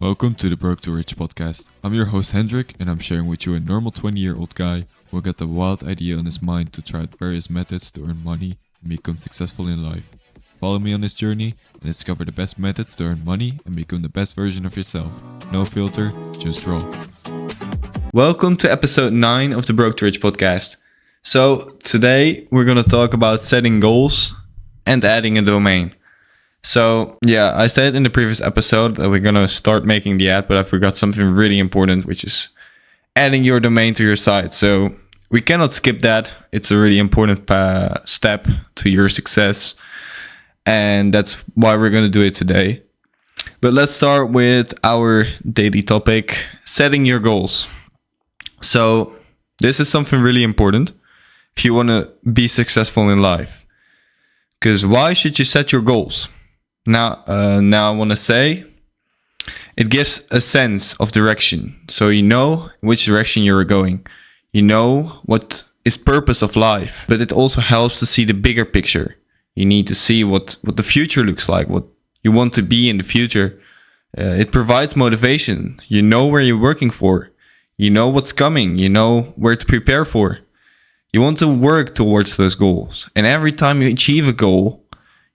Welcome to the Broke to Rich podcast. I'm your host Hendrik, and I'm sharing with you a normal 20-year-old guy who got the wild idea on his mind to try out various methods to earn money and become successful in life. Follow me on this journey and discover the best methods to earn money and become the best version of yourself. No filter, just raw. Welcome to episode 9 of the Broke to Rich podcast. So today we're going to talk about setting goals and adding a domain. So yeah, I said in the previous episode that we're going to start making the ad, but I forgot something really important, which is adding your domain to your site. So we cannot skip that. It's a really important step to your success. And that's why we're going to do it today. But let's start with our daily topic, setting your goals. So this is something really important if you want to be successful in life. Because why should you set your goals? Now I want to say it gives a sense of direction. So you know which direction you're going. You know what is purpose of life. But it also helps to see the bigger picture. You need to see what the future looks like, what you want to be in the future. It provides motivation. You know where you're working for. You know what's coming. You know where to prepare for. You want to work towards those goals. And every time you achieve a goal,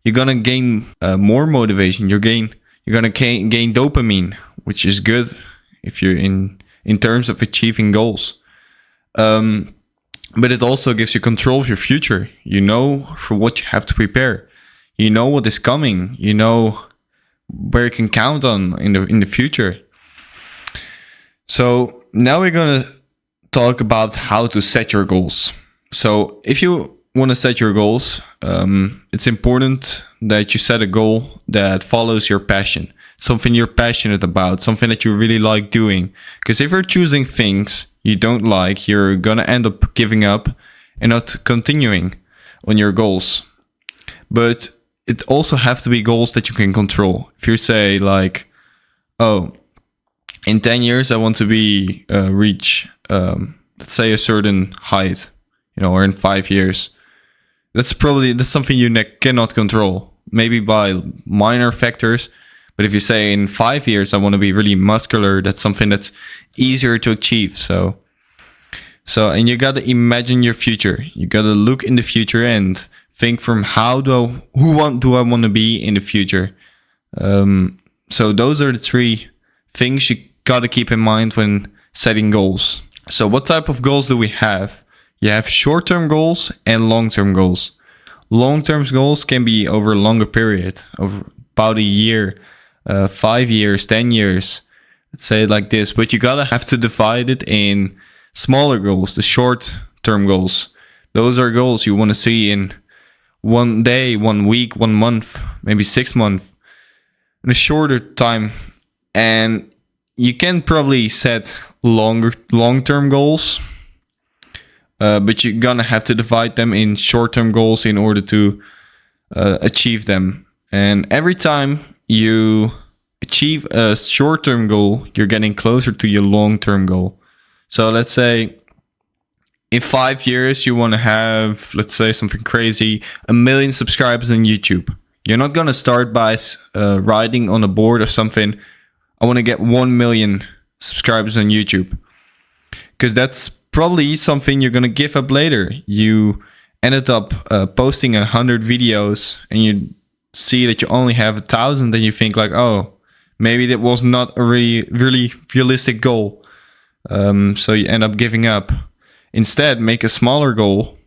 you're going to gain more motivation. You're going to gain dopamine, which is good if you're in terms of achieving goals. But it also gives you control of your future. You know for what you have to prepare. You know what is coming. You know where you can count on in the future. So now we're going to talk about how to set your goals. So if you want to set your goals, it's important that you set a goal that follows your passion. Something you're passionate about, something that you really like doing. Because if you're choosing things you don't like, you're going to end up giving up and not continuing on your goals. But it also have to be goals that you can control. If you say like, oh, in 10 years I want to be reach, let's say a certain height, or in 5 years. That's something you cannot control. Maybe by minor factors. But if you say in 5 years I want to be really muscular, that's something that's easier to achieve. So and you got to imagine your future. You got to look in the future and think from who do I want to be in the future. So those are the 3 things you got to keep in mind when setting goals. So what type of goals do we have? You have short-term goals and long-term goals. Long-term goals can be over a longer period, over about a year, 5 years, 10 years. Let's say it like this. But you gotta have to divide it in smaller goals, the short-term goals. Those are goals you want to see in 1 day, 1 week, 1 month, maybe 6 months, in a shorter time. And you can probably set long-term goals. But you're gonna have to divide them in short-term goals in order to achieve them. And every time you achieve a short-term goal, you're getting closer to your long-term goal. So let's say in 5 years you want to have, let's say something crazy, 1 million subscribers on YouTube. You're not gonna start by writing on a board or something, I want to get 1 million subscribers on YouTube. Because that's probably something you're going to give up later. You ended up posting 100 videos and you see that you only have 1,000 and you think like, oh, maybe that was not a really realistic goal. So you end up giving up. Instead, make a smaller goal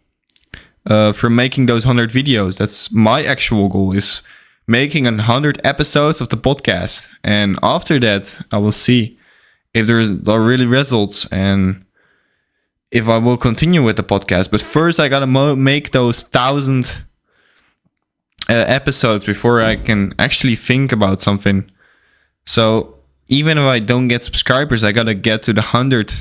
for making those 100 videos. That's my actual goal, is making 100 episodes of the podcast. And after that, I will see if there are really results and if I will continue with the podcast. But first I gotta make those 1,000 episodes before I can actually think about something. So even if I don't get subscribers, I gotta get to the 100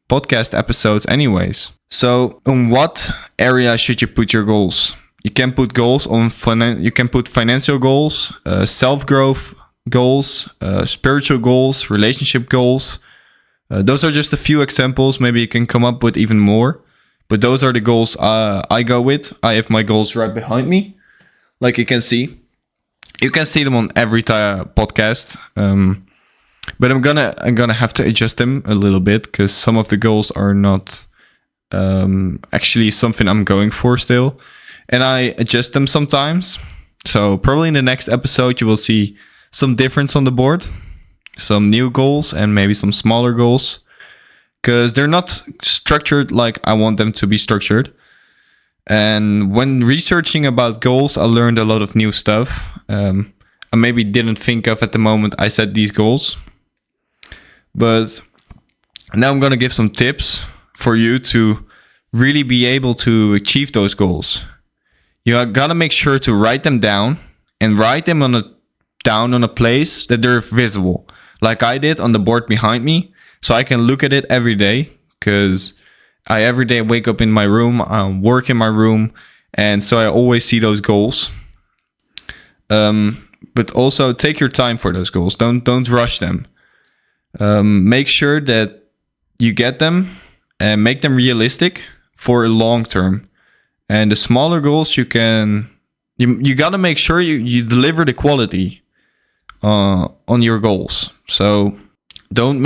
podcast episodes anyways. So on what area should you put your goals? You can put goals on you can put financial goals, self-growth goals, spiritual goals, relationship goals. Those are just a few examples. Maybe you can come up with even more. But those are the goals I go with. I have my goals right behind me, like you can see. You can see them on every podcast. But I'm gonna have to adjust them a little bit because some of the goals are not actually something I'm going for still, and I adjust them sometimes. So probably in the next episode you will see some difference on the board, some new goals and maybe some smaller goals, because they're not structured like I want them to be structured. And when researching about goals, I learned a lot of new stuff I maybe didn't think of at the moment I set these goals. But now I'm going to give some tips for you to really be able to achieve those goals. You got to make sure to write them down and write them down on a place that they're visible, like I did on the board behind me, so I can look at it every day, because I every day wake up in my room, work in my room, and so I always see those goals. But also take your time for those goals. Don't rush them. Make sure that you get them and make them realistic for a long term. And the smaller goals you got to make sure you deliver the quality on your goals. So don't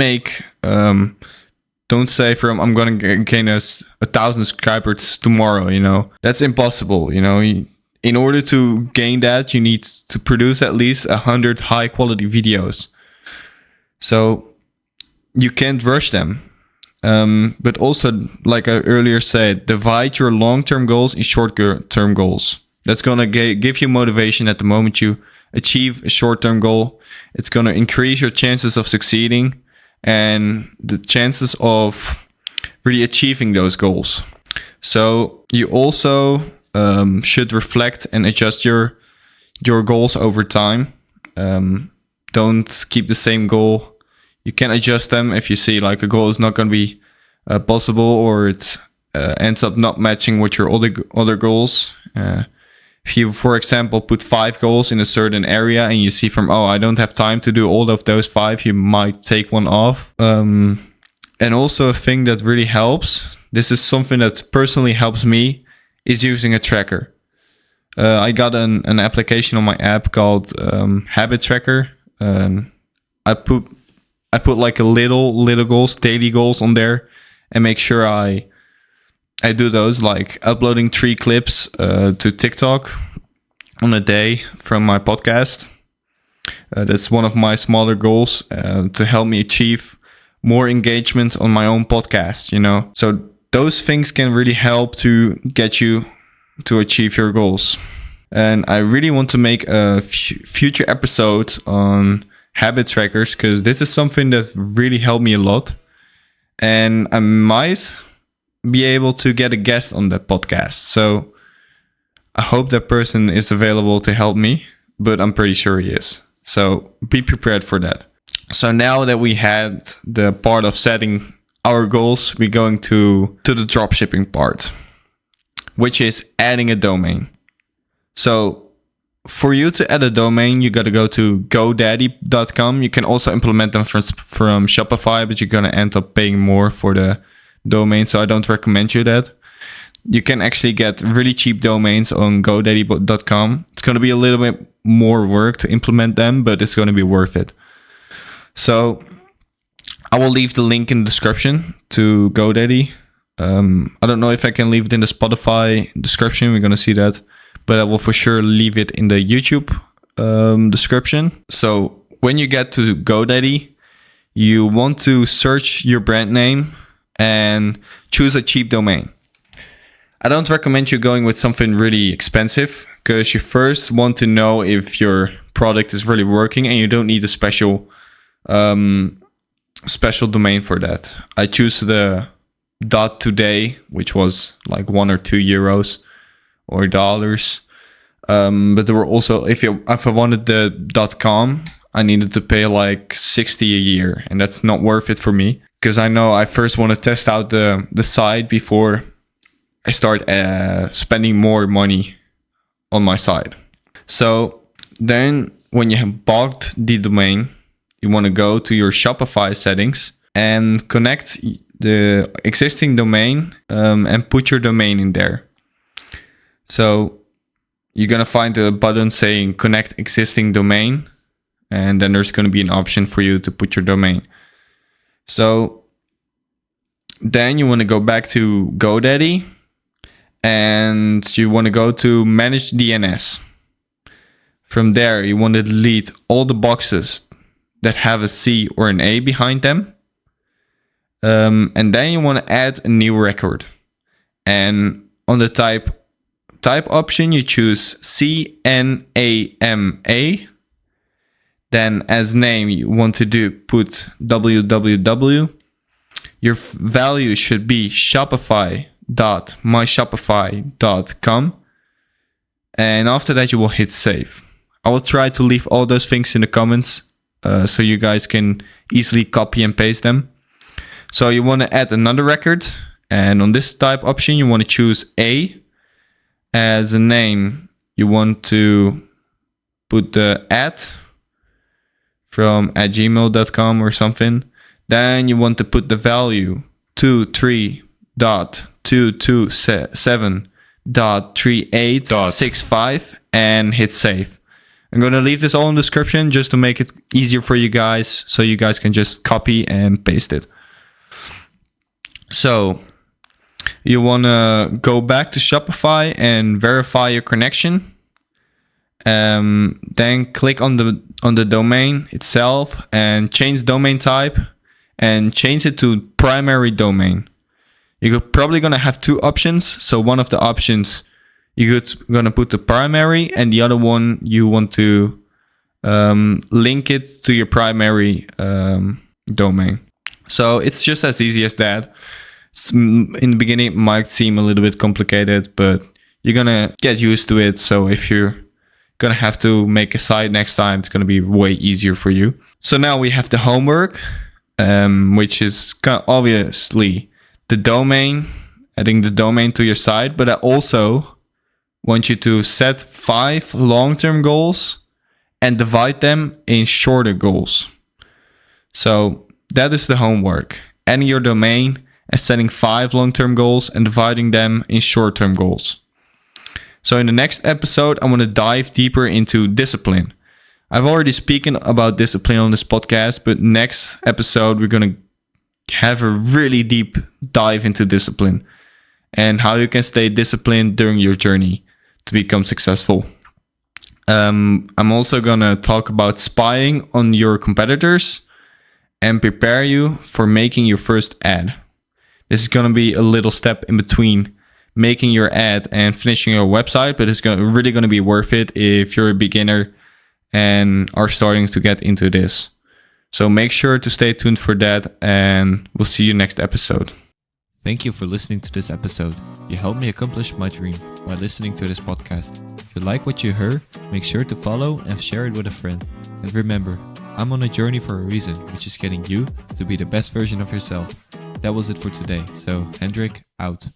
say I'm going to gain 1,000 subscribers tomorrow. That's impossible. In order to gain that, you need to produce at least 100 high quality videos. So you can't rush them. But also, like I earlier said, divide your long-term goals in short-term goals. That's going to give you motivation at the moment you achieve a short-term goal. It's going to increase your chances of succeeding and the chances of really achieving those goals. So you also should reflect and adjust your goals over time. Don't keep the same goal. You can adjust them if you see like a goal is not going to be possible, or it ends up not matching with your other goals. If you, for example, put 5 goals in a certain area and you see I don't have time to do all of those 5, you might take one off. And also a thing that really helps, this is something that personally helps me, is using a tracker. I got an application on my app called Habit Tracker. I put like a little goals, daily goals on there, and make sure I do those, like uploading 3 clips to TikTok on a day from my podcast. That's one of my smaller goals to help me achieve more engagement on my own podcast, So those things can really help to get you to achieve your goals. And I really want to make a future episode on habit trackers, because this is something that really helped me a lot. And I might be able to get a guest on that podcast. So I hope that person is available to help me, but I'm pretty sure he is. So be prepared for that. So now that we had the part of setting our goals, we're going to the dropshipping part, which is adding a domain. So for you to add a domain, you got to go to GoDaddy.com. You can also implement them from Shopify, but you're going to end up paying more for the domain. So I don't recommend you that. You can actually get really cheap domains on GoDaddy.com. It's going to be a little bit more work to implement them, but it's going to be worth it. So I will leave the link in the description to GoDaddy. I don't know if I can leave it in the Spotify description. We're going to see that. But I will for sure leave it in the YouTube description. So when you get to GoDaddy, you want to search your brand name and choose a cheap domain. I don't recommend you going with something really expensive, because you first want to know if your product is really working, and you don't need a special domain for that. I choose the .today, which was like 1 or 2 euros or dollars. But there were also, if I wanted the .com, I needed to pay like 60 a year, and that's not worth it for me, because I know I first want to test out the site before I start spending more money on my site. So then when you have bought the domain, you want to go to your Shopify settings and connect the existing domain and put your domain in there. So you're going to find a button saying connect existing domain. And then there's going to be an option for you to put your domain. So then you want to go back to GoDaddy and you want to go to manage DNS. From there, you want to delete all the boxes that have a C or an A behind them. And then you want to add a new record. And on the type option, you choose CNAME. Then as name, you want to put www. Your value should be shopify.myshopify.com. And after that, you will hit save. I will try to leave all those things in the comments so you guys can easily copy and paste them. So you want to add another record. And on this type option, you want to choose A. As a name, you want to put the from @gmail.com or something. Then you want to put the value 23.227.3865 and hit save. I'm going to leave this all in the description just to make it easier for you guys so you guys can just copy and paste it. So you want to go back to Shopify and verify your connection. Then click on the domain itself and change domain type and change it to primary domain. You're probably going to have two options. So one of the options you're going to put the primary and the other one you want to link it to your primary domain. So it's just as easy as that. In the beginning it might seem a little bit complicated, but you're going to get used to it. So if you're going to have to make a site next time, it's going to be way easier for you. So now we have the homework, which is obviously the domain, adding the domain to your site. But I also want you to set 5 long-term goals and divide them in shorter goals. So that is the homework. Adding your domain and setting 5 long-term goals and dividing them in short-term goals. So in the next episode, I want to dive deeper into discipline. I've already spoken about discipline on this podcast, but next episode, we're going to have a really deep dive into discipline and how you can stay disciplined during your journey to become successful. I'm also going to talk about spying on your competitors and prepare you for making your first ad. This is going to be a little step in between making your ad and finishing your website, but it's really going to be worth it if you're a beginner and are starting to get into this. So make sure to stay tuned for that, and we'll see you next episode. Thank you for listening to this episode. You helped me accomplish my dream by listening to this podcast. If you like what you heard, make sure to follow and share it with a friend. And remember, I'm on a journey for a reason, which is getting you to be the best version of yourself. That was it for today. So, Hendrik, out.